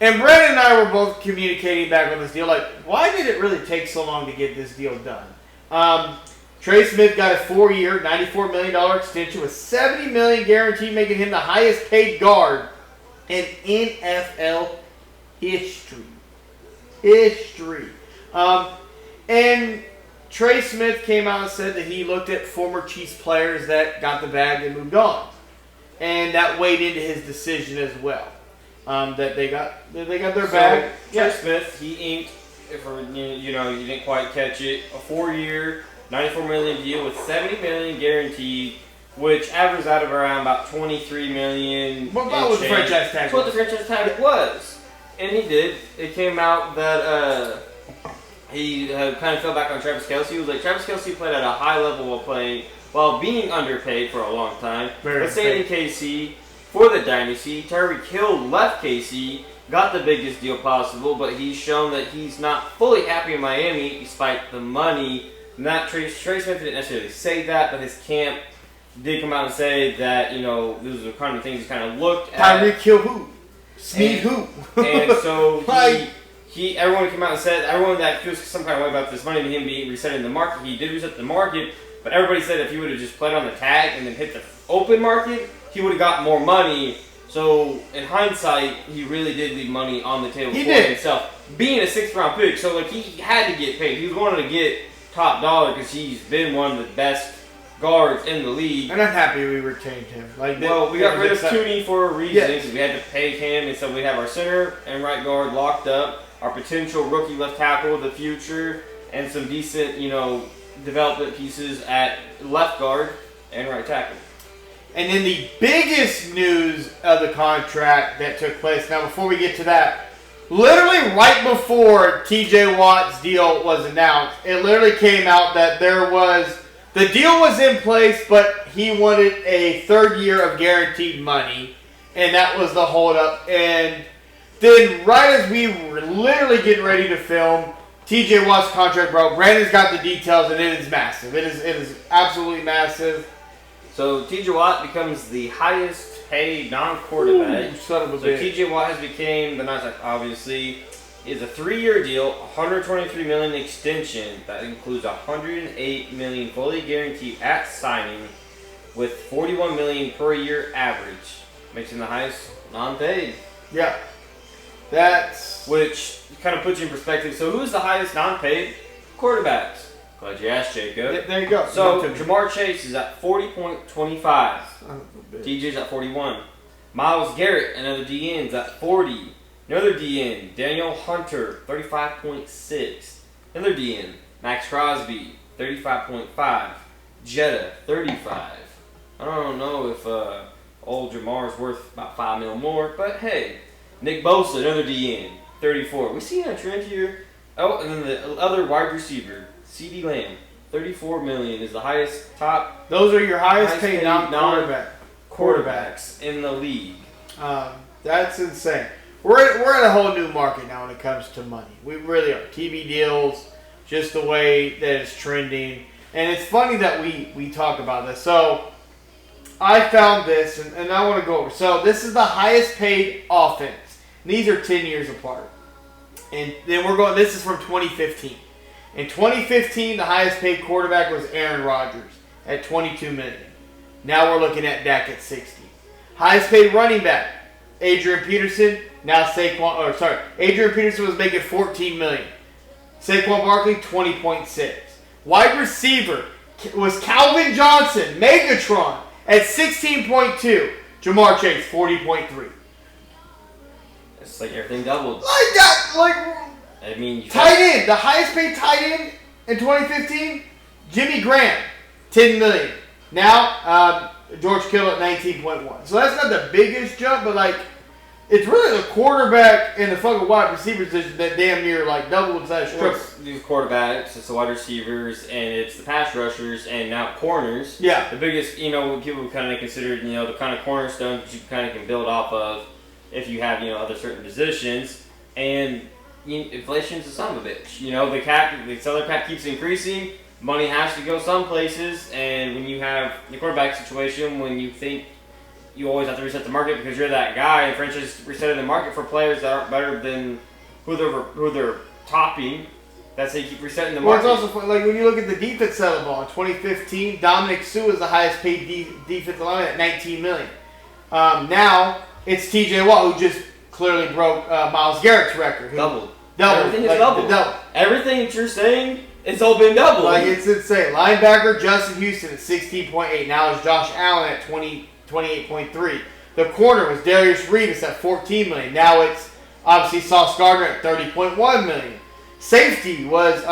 And Brandon and I were both communicating back on this deal, like, why did it really take so long to get this deal done? Trey Smith got a 4-year, $94 million extension with $70 million guaranteed, making him the highest paid guard in NFL history. And Trey Smith came out and said that he looked at former Chiefs players that got the bag and moved on, and that weighed into his decision as well. That they got their bag. Trey Smith, he inked, you didn't quite catch it, a 4-year, $94 million deal with $70 million guaranteed, which averages out of around about $23 million. What was the franchise tag? That's what the franchise tag was. And he did. It came out that he kind of fell back on Travis Kelce. He was like, Travis Kelce played at a high level while playing, while being underpaid for a long time. But stayed in KC for the dynasty. Tyreek Hill left KC, got the biggest deal possible, but he's shown that he's not fully happy in Miami despite the money. Not Trey Smith didn't necessarily say that, but his camp did come out and say that, those are kind of things he kind of looked at. Tyreek Hill who? Sneed who? And so everyone came out and said, everyone that feels some kind of way about this money to him being resetting the market, he did reset the market, but everybody said if he would have just played on the tag and then hit the open market, he would have got more money. So in hindsight, he really did leave money on the table for himself. Being a 6th round pick, so he had to get paid. He was wanting to get top dollar because he's been one of the best guards in the league. And I'm happy we retained him. We got rid of Tooney for a reason because we had to pay him, and so we have our center and right guard locked up, our potential rookie left tackle of the future, and some decent, development pieces at left guard and right tackle. And then the biggest news of the contract that took place. Now, before we get to that, literally right before TJ Watt's deal was announced, it literally came out that the deal was in place, but he wanted a 3rd year of guaranteed money, and that was the holdup. And then right as we were literally getting ready to film, TJ Watt's contract broke. Brandon's got the details, and it is massive. It is absolutely massive. So TJ Watt becomes the highest paid non-quarterback. Son of a bitch. TJ Watt has became the nice, obviously, is a 3-year deal, $123 million extension that includes $108 million fully guaranteed at signing, with $41 million per year average, makes him the highest non-paid. Yeah, which kind of puts you in perspective. So who's the highest non-paid quarterbacks? Glad you asked, Jacob. Yeah, there you go. So Jamar Chase is at 40.25. TJ's at 41. Myles Garrett, another DN, is at 40. Another DN, Daniel Hunter, 35.6. Another DN, Max Crosby, 35.5. Jetta, 35. I don't know if old Jamar's worth about $5 million more, but hey. Nick Bosa, another DN, 34. We see a trend here. Oh, and then the other wide receiver, CeeDee Lamb, $34 million is the highest top. Those are your highest paid quarterbacks in the league. That's insane. We're at a whole new market now when it comes to money. We really are. TV deals, just the way that it's trending. And it's funny that we talk about this. So I found this, and I want to go over. So this is the highest paid offense. These are 10 years apart. And then this is from 2015. In 2015, the highest paid quarterback was Aaron Rodgers at $22 million. Now we're looking at Dak at 60. Highest paid running back, Adrian Peterson. Now Adrian Peterson was making $14 million. Saquon Barkley, 20.6. Wide receiver was Calvin Johnson, Megatron, at 16.2. Jamar Chase, 40.3. It's like everything doubled. Like that, I mean, tight end, the highest paid tight end in 2015, Jimmy Graham, $10 million. Now, George Kittle at 19.1. So that's not the biggest jump, but like, it's really the quarterback and the fucking wide receiver position that damn near like double size triple. It's these quarterbacks, it's the wide receivers, and it's the pass rushers, and now corners. Yeah. The biggest, people kind of considered, the kind of cornerstones that you kind of can build off of if you have, other certain positions. And inflation's a son of a bitch. The salary cap keeps increasing. Money has to go some places, and when you have the quarterback situation, when you think you always have to reset the market because you're that guy, and franchises resetting the market for players that aren't better than who they're topping. That's how you keep resetting the market. Well, it's also like when you look at the defense side of the ball. In 2015, Dominic Sue is the highest paid defensive lineman at $19 million. Now it's T.J. Watt, who just clearly broke Myles Garrett's record. Doubled. Everything is doubled. Everything that you're saying, it's all been doubled. Like, it's insane. Linebacker Justin Houston at 16.8. Now it's Josh Allen at 28.3. The corner was Darius Reeves at $14 million. Now it's obviously Sauce Gardner at $30.1 million. Safety was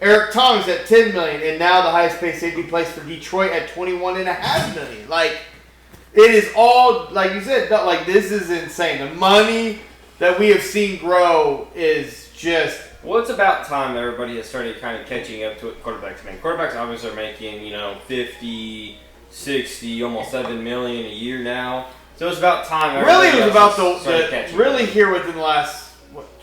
Eric Thomas at $10 million, and now the highest paid safety plays for Detroit at $21.5 million. Like, it is all, like you said, like, this is insane. The money that we have seen grow is just... Well, it's about time everybody has started kind of catching up to what quarterbacks make. Quarterbacks obviously are making, 50, 60, almost $7 million a year now. So it's about time. Really, it was about really here within the last,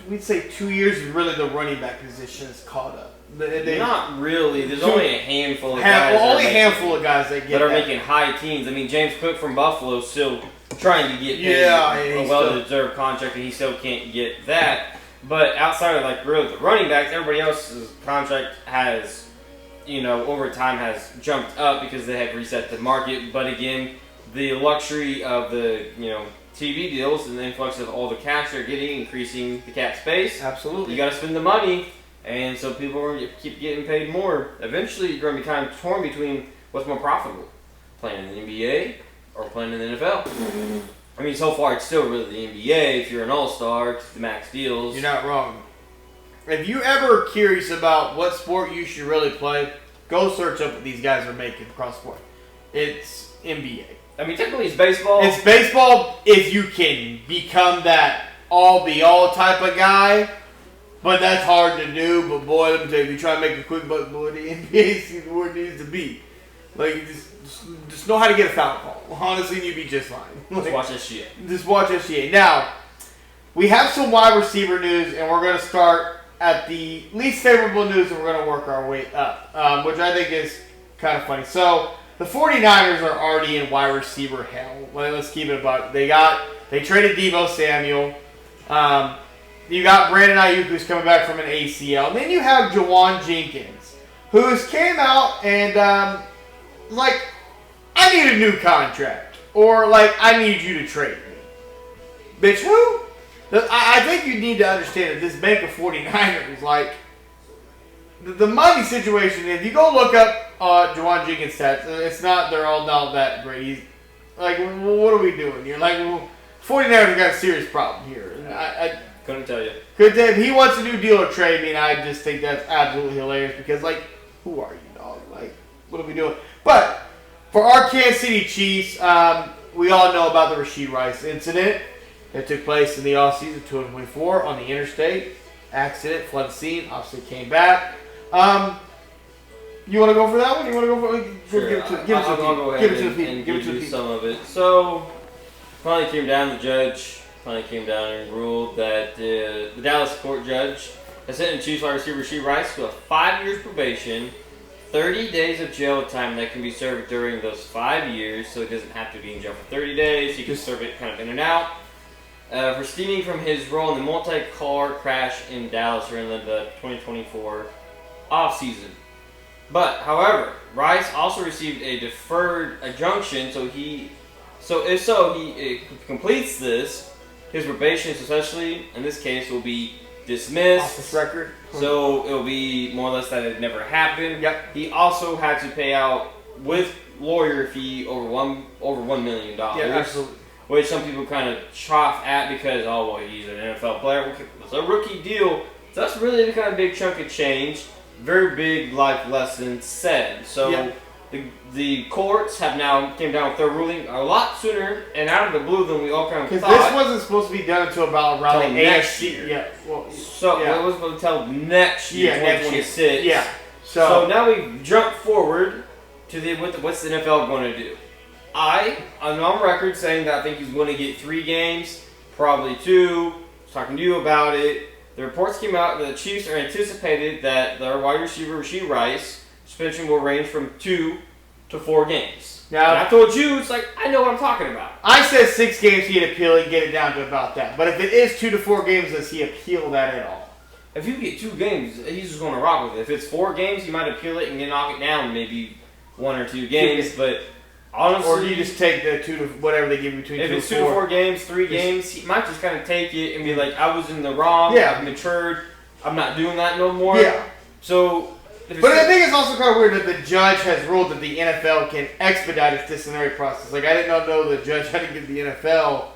we'd say 2 years, really the running back position has caught up. Not really. There's only a handful of guys. Only a handful of guys that are making high teens. I mean, James Cook from Buffalo is still trying to get paid a well-deserved contract, and he still can't get that. But outside of really the running backs, everybody else's contract has, over time has jumped up because they have reset the market. But again, the luxury of the TV deals and the influx of all the cash they're getting, increasing the cap space. Absolutely, you got to spend the money, and so people are going to keep getting paid more. Eventually, you're going to be kind of torn between what's more profitable, playing in the NBA or playing in the NFL. I mean, so far it's still really the NBA. If you're an all-star, the max deals. You're not wrong. If you ever curious about what sport you should really play, go search up what these guys are making across the board. It's NBA. I mean, technically it's baseball. It's baseball if you can become that all-be-all type of guy, but that's hard to do. But boy, let me tell you, if you try to make a quick buck, boy, the NBA is where it needs to be. Like, just know how to get a foul call. Honestly, you'd be just fine. Just watch that shit. Just watch that shit. Now, we have some wide receiver news, and we're going to start at the least favorable news, and we're going to work our way up, which I think is kind of funny. So, the 49ers are already in wide receiver hell. Let's keep it about. They traded Deebo Samuel. You got Brandon Ayuk, who's coming back from an ACL. And then you have Jawan Jenkins, who's came out and, I need a new contract. Or, I need you to trade me. Bitch, who? I think you need to understand that this bank of 49ers, the money situation, if you go look up Jawan Jenkins' stats, they're all not that great. He's, what are we doing here? 49ers got a serious problem here. I couldn't tell you. If he wants a new deal or trade me, and I just think that's absolutely hilarious because, who are you, dog? What are we doing? But for our Kansas City Chiefs, we all know about the Rashee Rice incident that took place in the offseason of 2024 on the interstate. Accident, flood scene, obviously came back. You want to go for that one? You want to go for it? Sure. Give it to the people. Give it to the people. Some of it. So, finally came down, the judge finally came down and ruled that the Dallas court judge has sentenced Chiefs wide receiver Rashee Rice to a 5 years probation, 30 days of jail time that can be served during those 5 years, so he doesn't have to be in jail for 30 days. He can serve it kind of in and out. For stemming from his role in the multi-car crash in Dallas during the 2024 offseason. But, however, Rice also received a deferred injunction, so if he completes this, his probation, especially in this case, will be dismissed. Off this record. So it'll be more or less that it never happened. Yep. He also had to pay out with lawyer fee over $1 million. Yeah, absolutely. Which some people kind of scoff at because, oh, well, he's an NFL player. It's a rookie deal. So that's really the kind of big chunk of change. Very big life lesson said. So the courts have now came down with their ruling a lot sooner and out of the blue than we all kind of thought. Because this wasn't supposed to be done until about around next year. Yeah. Well, it wasn't supposed to tell next year, 2026. Yeah. So now we've jumped forward to what's the NFL going to do? I'm on record saying that I think he's going to get 3 games, probably 2. I was talking to you about it. The reports came out that the Chiefs are anticipated that their wide receiver Rashee Rice suspension will range from 2 to 4 games. Now, and I told you, it's like, I know what I'm talking about. I said 6 games he'd appeal and get it down to about that. But if it is 2 to 4 games, does he appeal that at all? If you get 2 games, he's just going to rock with it. If it's 4 games, he might appeal it and then knock it down maybe 1 or 2 games. But honestly, or you just take the 2 to whatever they give you between 2 and 4. If it's 2 to 4 games, 3 games, he might just kind of take it and be like, I was in the wrong. Yeah. I've matured. I'm not doing that no more. Yeah. So. But I think it's also kind of weird that the judge has ruled that the NFL can expedite its disciplinary process. Like, I did not know the judge had to give the NFL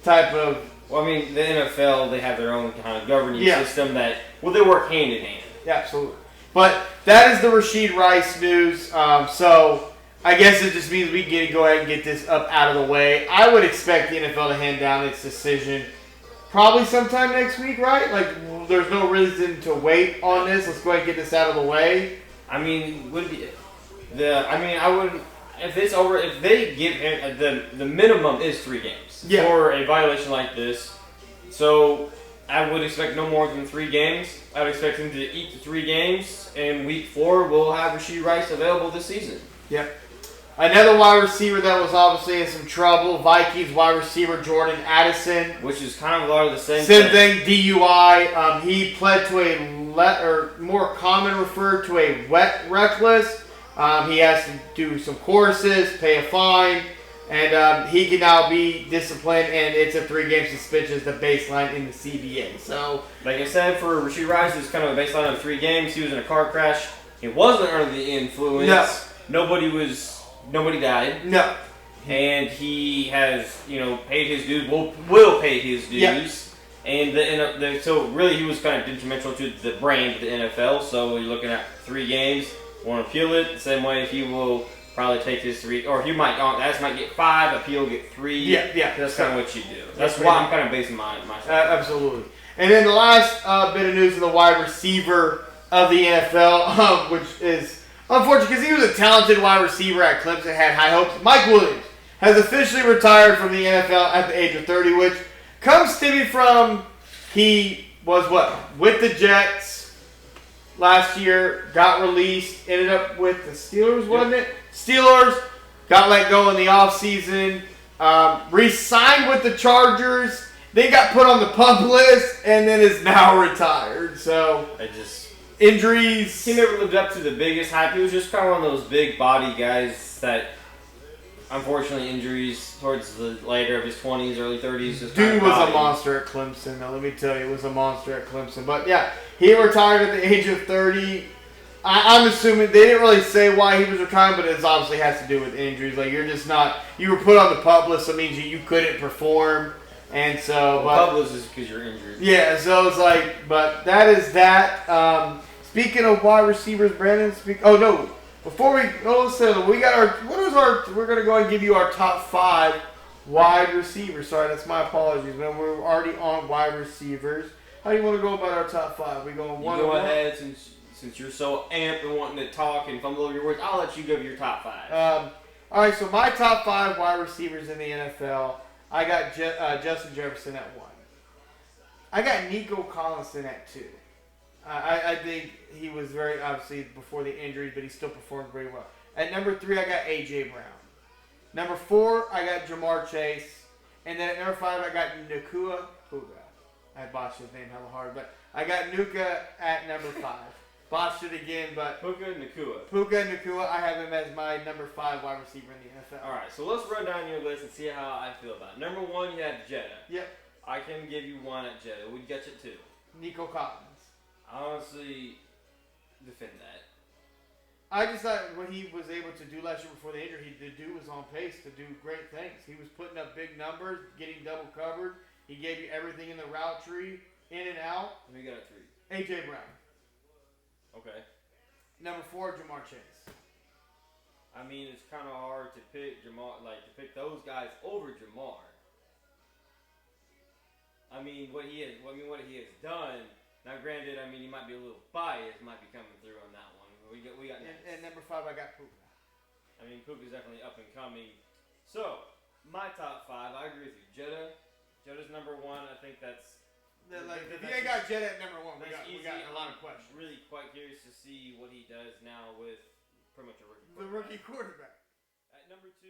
type of... Well, I mean, the NFL, they have their own kind of governing system that, well, they work hand in hand. Yeah, absolutely. But that is the Rashee Rice news. So I guess it just means we can go ahead and get this up out of the way. I would expect the NFL to hand down its decision probably sometime next week, right? Like, there's no reason to wait on this. Let's go ahead and get this out of the way. I mean, I wouldn't. If it's over, if they give him the minimum is 3 games for a violation like this, so I would expect no more than 3 games. I would expect him to eat the 3 games, and week 4 we'll have Rashee Rice available this season. Yep. Another wide receiver that was obviously in some trouble, Vikings wide receiver Jordan Addison. Which is kind of a lot of the same thing, DUI. He pled to or more common referred to a wet reckless. He has to do some courses, pay a fine, and he can now be disciplined, and it's a 3-game suspension is the baseline in the CBA. So, like I said, for Rashee Rice, it's kind of a baseline of 3 games. He was in a car crash. He wasn't under the influence. No. Nobody died. No. And he has, paid his dues. Will pay his dues. Yeah. And so really he was kind of detrimental to the brand of the NFL. So you're looking at 3 games. Want to appeal it the same way he will probably take his 3, or he might get 5, appeal get 3. Yeah. That's kind of what you do. That's why I'm kind of basing my absolutely. And then the last bit of news of the wide receiver of the NFL, which is unfortunate because he was a talented wide receiver at Clemson, had high hopes. Mike Williams has officially retired from the NFL at the age of 30, which comes to me from he was with the Jets last year, got released, ended up with the Steelers, wasn't it? Steelers, got let go in the offseason, re-signed with the Chargers, then got put on the PUP list, and then is now retired. So injuries. He never lived up to the biggest hype. He was just kind of one of those big body guys that, unfortunately, injuries towards the later of his 20s, early 30s. Dude was a monster at Clemson. Now, let me tell you, was a monster at Clemson. But, yeah, he retired at the age of 30. I'm assuming they didn't really say why he was retiring, but it obviously has to do with injuries. Like, you're just not – you were put on the PUP list, so it means you couldn't perform. And so – PUP list is because you're injured. Yeah, so it's like – but that is that. Speaking of wide receivers, Brandon, before we we got we're going to go and give you our top 5 wide receivers. Sorry, that's my apologies, man. We're already on wide receivers. How do you want to go about our top 5? We going one? Go ahead, since you're so amped and wanting to talk and fumble over your words. I'll let you give your top 5. All right, so my top 5 wide receivers in the NFL. I got Justin Jefferson at 1. I got Nico Collinson at 2. I think he was very, obviously, before the injuries, but he still performed very well. At number 3, I got A.J. Brown. Number 4, I got Jamar Chase. And then at number 5, I got Puka. I botched his name hella hard, but I got Nuka at number 5. Botched it again, but Puka Nacua. Puka Nacua, I have him as my number 5 wide receiver in the NFL. All right, so let's run down your list and see how I feel about it. Number 1, you have Jetta. Yep. I can give you 1 at Jetta. We got you 2. Nico Collins. I honestly defend that. I just thought what he was able to do last year before the injury, the dude was on pace to do great things. He was putting up big numbers, getting double covered. He gave you everything in the route tree, in and out. Who you got at 3? A.J. Brown. Okay. Number 4, Jamar Chase. I mean, it's kind of hard to pick to pick those guys over Jamar. I mean, what he has done. Now, granted, I mean, he might be a little biased, might be coming through on that one. We got next. And number 5, I got Puka. I mean, Puka's definitely up and coming. So, my top 5, I agree with you. Jetta's number 1. I think that's. If you ain't got Jetta at number 1, we got a lot of questions. Really quite curious to see what he does now with pretty much a rookie quarterback. The rookie quarterback. At number 2.